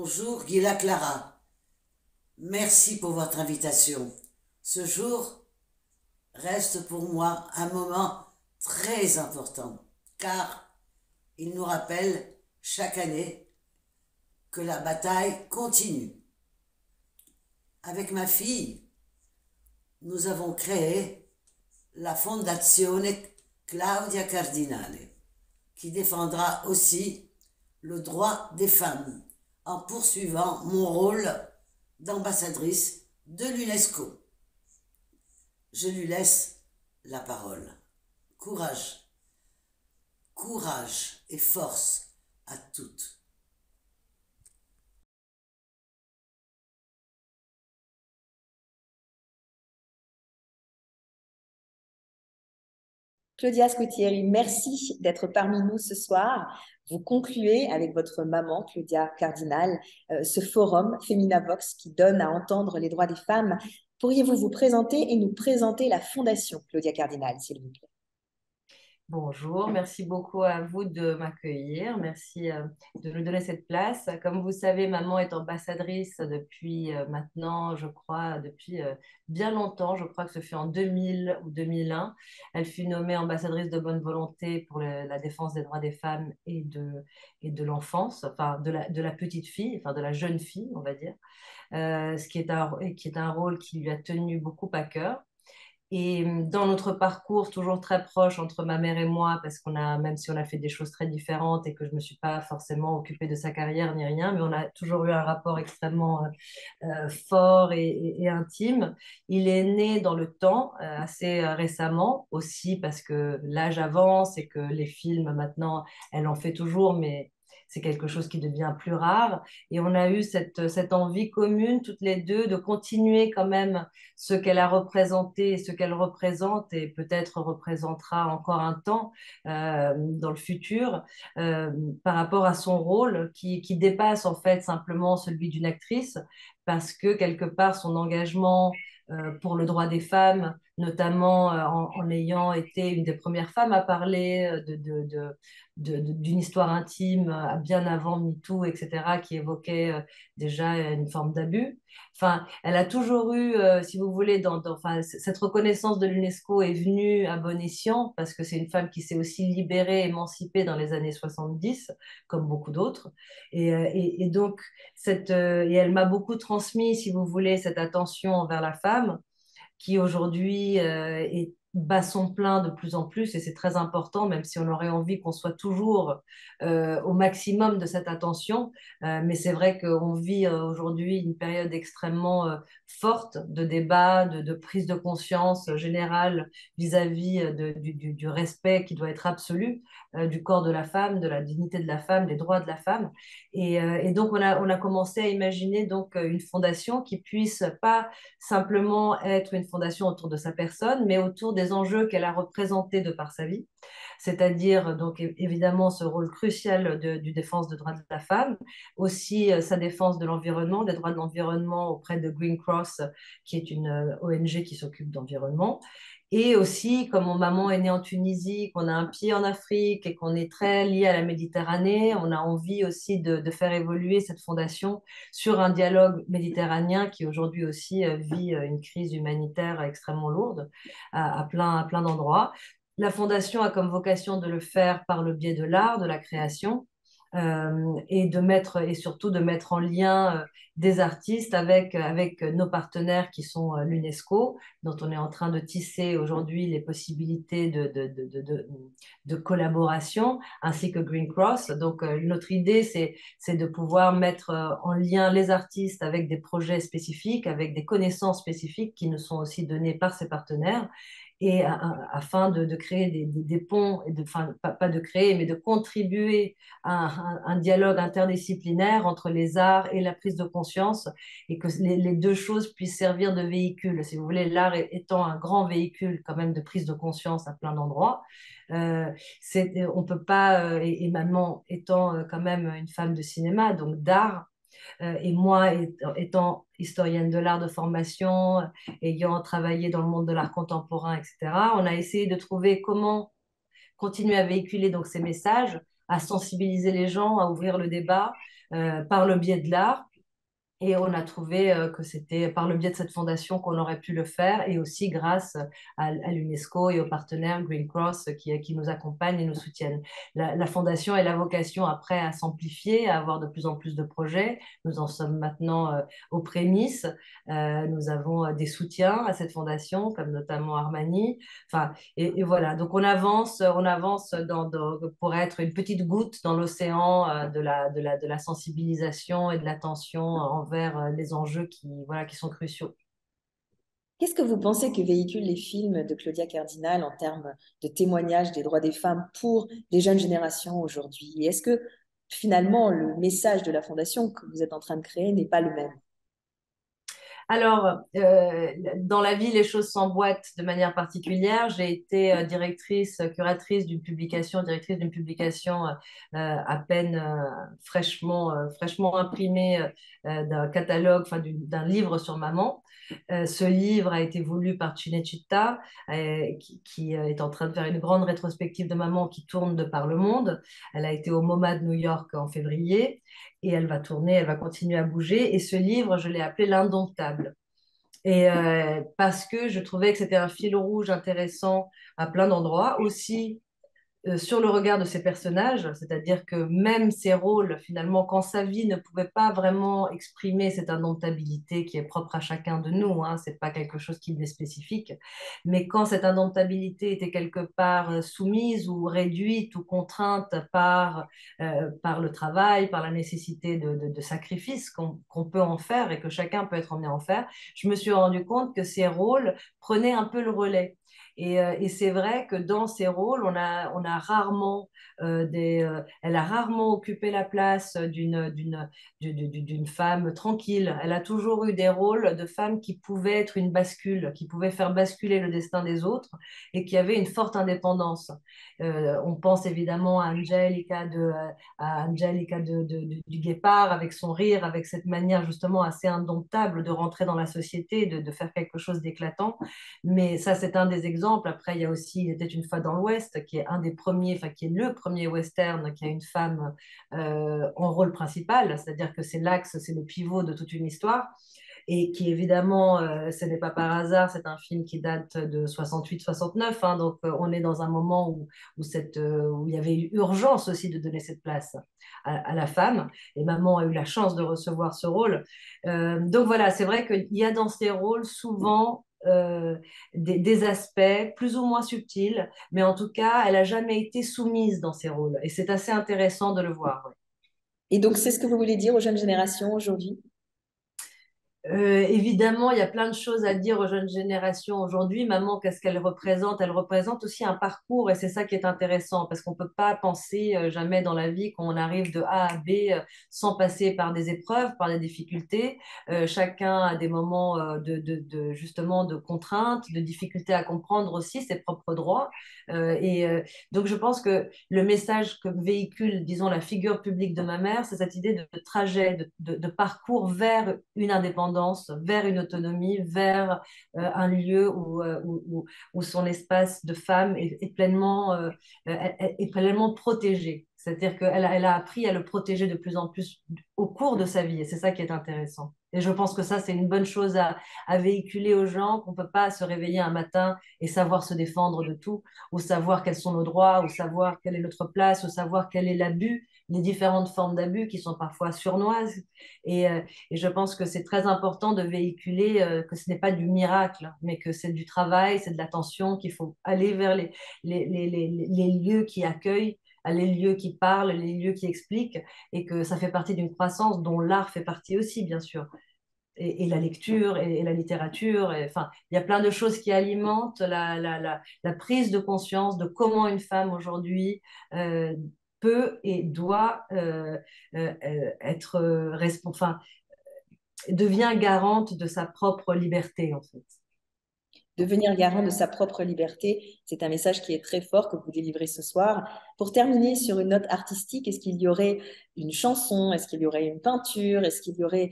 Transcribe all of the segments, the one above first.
Bonjour Gila Clara, merci pour votre invitation. Ce jour reste pour moi un moment très important car il nous rappelle chaque année que la bataille continue. Avec ma fille, nous avons créé la Fondazione Claudia Cardinale qui défendra aussi le droit des femmes en poursuivant mon rôle d'ambassadrice de l'UNESCO. Je lui laisse la parole. Courage, courage et force à toutes. Claudia Scotieri, merci d'être parmi nous ce soir. Vous concluez avec votre maman, Claudia Cardinal, ce forum Féminavox qui donne à entendre les droits des femmes. Pourriez-vous vous présenter et nous présenter la Fondation Claudia Cardinal, s'il vous plaît? Bonjour, merci beaucoup à vous de m'accueillir. Merci de nous donner cette place. Comme vous savez, maman est ambassadrice depuis maintenant, je crois, depuis bien longtemps. Je crois que ce fut en 2000 ou 2001. Elle fut nommée ambassadrice de bonne volonté pour la défense des droits des femmes et de l'enfance, enfin de la petite fille, enfin de la jeune fille, on va dire, qui est un rôle qui lui a tenu beaucoup à cœur. Et dans notre parcours toujours très proche entre ma mère et moi, parce qu'on a, même si on a fait des choses très différentes et que je ne me suis pas forcément occupée de sa carrière ni rien, mais on a toujours eu un rapport extrêmement fort et intime. Il est né dans le temps, assez récemment, aussi parce que l'âge avance et que les films maintenant, elle en fait toujours, mais c'est quelque chose qui devient plus rare. Et on a eu cette envie commune, toutes les deux, de continuer quand même ce qu'elle a représenté et ce qu'elle représente et peut-être représentera encore un temps dans le futur euh, par rapport à son rôle qui dépasse en fait simplement celui d'une actrice parce que quelque part son engagement pour le droit des femmes, notamment en ayant été une des premières femmes à parler d'une histoire intime bien avant MeToo, etc., qui évoquait déjà une forme d'abus. Enfin, elle a toujours eu, si vous voulez, enfin, cette reconnaissance de l'UNESCO est venue à bon escient parce que c'est une femme qui s'est aussi libérée, émancipée dans les années 70, comme beaucoup d'autres. Et donc, et elle m'a beaucoup transmis, si vous voulez, cette attention envers la femme qui aujourd'hui bat son plein de plus en plus et c'est très important, même si on aurait envie qu'on soit toujours au maximum de cette attention. Mais c'est vrai qu'on vit aujourd'hui une période extrêmement forte de débat, de prise de conscience générale vis-à-vis du respect qui doit être absolu du corps de la femme, de la dignité de la femme, des droits de la femme. Et donc, on a commencé à imaginer donc une fondation qui puisse pas simplement être une fondation autour de sa personne, mais autour des enjeux qu'elle a représentés de par sa vie, c'est-à-dire donc évidemment ce rôle crucial du défense des droits de la femme, aussi sa défense de l'environnement, des droits de l'environnement auprès de Green Cross, qui est une ONG qui s'occupe d'environnement. Et aussi, comme mon maman est née en Tunisie, qu'on a un pied en Afrique et qu'on est très lié à la Méditerranée, on a envie aussi de faire évoluer cette fondation sur un dialogue méditerranéen qui aujourd'hui aussi vit une crise humanitaire extrêmement lourde à plein d'endroits. La Fondation a comme vocation de le faire par le biais de l'art, de la création, et surtout de mettre en lien des artistes avec nos partenaires qui sont l'UNESCO, dont on est en train de tisser aujourd'hui les possibilités de collaboration, ainsi que Green Cross. Donc, notre idée, c'est de pouvoir mettre en lien les artistes avec des projets spécifiques, avec des connaissances spécifiques qui nous sont aussi données par ces partenaires et afin de créer des ponts, enfin, pas de créer, mais de contribuer à un dialogue interdisciplinaire entre les arts et la prise de conscience et que les deux choses puissent servir de véhicule. Si vous voulez, l'art étant un grand véhicule quand même de prise de conscience à plein d'endroits, on peut pas, et maman étant quand même une femme de cinéma, donc d'art, et moi, étant historienne de l'art de formation, ayant travaillé dans le monde de l'art contemporain, etc., on a essayé de trouver comment continuer à véhiculer donc ces messages, à sensibiliser les gens, à ouvrir le débat, par le biais de l'art. Et on a trouvé que c'était par le biais de cette fondation qu'on aurait pu le faire et aussi grâce à l'UNESCO et aux partenaires Green Cross qui nous accompagnent et nous soutiennent. La fondation a la vocation après à s'amplifier, à avoir de plus en plus de projets. Nous en sommes maintenant aux prémices. Nous avons des soutiens à cette fondation, comme notamment Armani. Enfin, et voilà, donc on avance pour être une petite goutte dans l'océan de la sensibilisation et de l'attention envers les enjeux voilà, qui sont cruciaux. Qu'est-ce que vous pensez que véhiculent les films de Claudia Cardinal en termes de témoignages des droits des femmes pour les jeunes générations aujourd'hui? Et est-ce que finalement le message de la fondation que vous êtes en train de créer n'est pas le même? Alors, dans la vie, les choses s'emboîtent de manière particulière. J'ai été curatrice d'une publication, directrice d'une publication à peine fraîchement imprimée d'un catalogue, enfin d'un livre sur maman. Ce livre a été voulu par Cinecittà, qui est en train de faire une grande rétrospective de maman qui tourne de par le monde. Elle a été au MoMA de New York en février et elle va tourner, elle va continuer à bouger. Et ce livre, je l'ai appelé L'Indomptable. Et parce que je trouvais que c'était un fil rouge intéressant à plein d'endroits. Aussi, sur le regard de ces personnages, c'est-à-dire que même ces rôles, finalement, quand sa vie ne pouvait pas vraiment exprimer cette indomptabilité qui est propre à chacun de nous, hein, c'est pas quelque chose qui lui est spécifique, mais quand cette indomptabilité était quelque part soumise ou réduite ou contrainte par le travail, par la nécessité de sacrifice qu'on peut en faire et que chacun peut être emmené à en faire, je me suis rendu compte que ces rôles prenaient un peu le relais. Et c'est vrai que dans ces rôles, on a rarement elle a rarement occupé la place d'une femme tranquille. Elle a toujours eu des rôles de femmes qui pouvaient être une bascule, qui pouvaient faire basculer le destin des autres et qui avaient une forte indépendance. On pense évidemment à Angelica du Guépard, avec son rire, avec cette manière justement assez indomptable de rentrer dans la société, de faire quelque chose d'éclatant. Mais ça, c'est un des exemples. Après, il y a aussi Il était une fois dans l'Ouest, qui est un des premiers, enfin, qui est le premier western qui a une femme en rôle principal, c'est-à-dire que c'est l'axe, c'est le pivot de toute une histoire. Et qui évidemment, ce n'est pas par hasard, c'est un film qui date de 68-69, hein, donc on est dans un moment où il y avait eu urgence aussi de donner cette place à la femme, et maman a eu la chance de recevoir ce rôle. Donc voilà, c'est vrai qu'il y a dans ces rôles souvent des aspects plus ou moins subtils, mais en tout cas, elle n'a jamais été soumise dans ces rôles, et c'est assez intéressant de le voir. Ouais. Et donc, c'est ce que vous voulez dire aux jeunes générations aujourd'hui? Évidemment, il y a plein de choses à dire aux jeunes générations aujourd'hui. Maman, qu'est-ce qu'elle représente? Elle représente aussi un parcours et c'est ça qui est intéressant parce qu'on ne peut pas penser jamais dans la vie qu'on arrive de A à B sans passer par des épreuves, par des difficultés. Chacun a des moments justement de contraintes, de difficultés à comprendre aussi ses propres droits. Donc, je pense que le message que véhicule, disons, la figure publique de ma mère, c'est cette idée de trajet, de parcours vers une indépendance, vers une autonomie, vers un lieu où son espace de femme est pleinement protégé. C'est-à-dire elle a appris à le protéger de plus en plus au cours de sa vie, et c'est ça qui est intéressant. Et je pense que ça, c'est une bonne chose à véhiculer aux gens, qu'on ne peut pas se réveiller un matin et savoir se défendre de tout, ou savoir quels sont nos droits, ou savoir quelle est notre place, ou savoir quel est l'abus, les différentes formes d'abus qui sont parfois sournoises. Et je pense que c'est très important de véhiculer que ce n'est pas du miracle, mais que c'est du travail, c'est de l'attention, qu'il faut aller vers les lieux qui accueillent, les lieux qui parlent, les lieux qui expliquent, et que ça fait partie d'une croissance dont l'art fait partie aussi, bien sûr. Et la lecture et la littérature. Enfin, il y a plein de choses qui alimentent la prise de conscience de comment une femme aujourd'hui peut et doit être enfin, devient garante de sa propre liberté, en fait. Devenir garant de sa propre liberté, c'est un message qui est très fort que vous délivrez ce soir. Pour terminer sur une note artistique, est-ce qu'il y aurait une chanson, est-ce qu'il y aurait une peinture, est-ce qu'il y aurait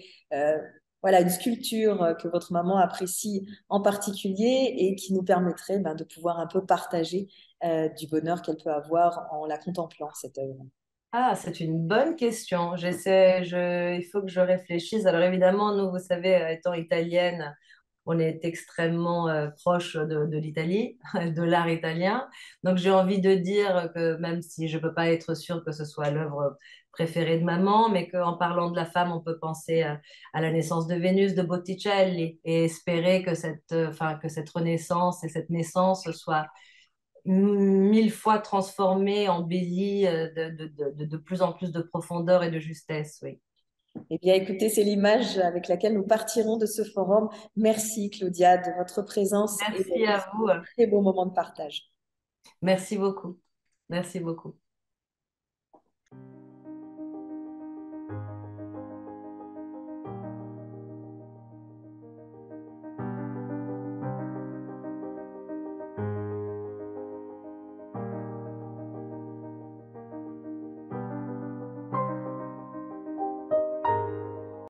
voilà, une sculpture que votre maman apprécie en particulier et qui nous permettrait de pouvoir un peu partager du bonheur qu'elle peut avoir en la contemplant, cette œuvre? Ah, c'est une bonne question. Il faut que je réfléchisse. Alors évidemment, nous, vous savez, étant italienne, on est extrêmement proche de l'Italie, de l'art italien. Donc j'ai envie de dire que même si je ne peux pas être sûre que ce soit l'œuvre préférée de maman, mais qu'en parlant de la femme, on peut penser à la naissance de Vénus de Botticelli et espérer que que cette renaissance et cette naissance soient mille fois transformée, embellie de plus en plus de profondeur et de justesse, oui. Eh bien, écoutez, c'est l'image avec laquelle nous partirons de ce forum. Merci, Claudia, de votre présence et Merci de à ce vous. très beau moment de partage. Merci beaucoup. Merci beaucoup.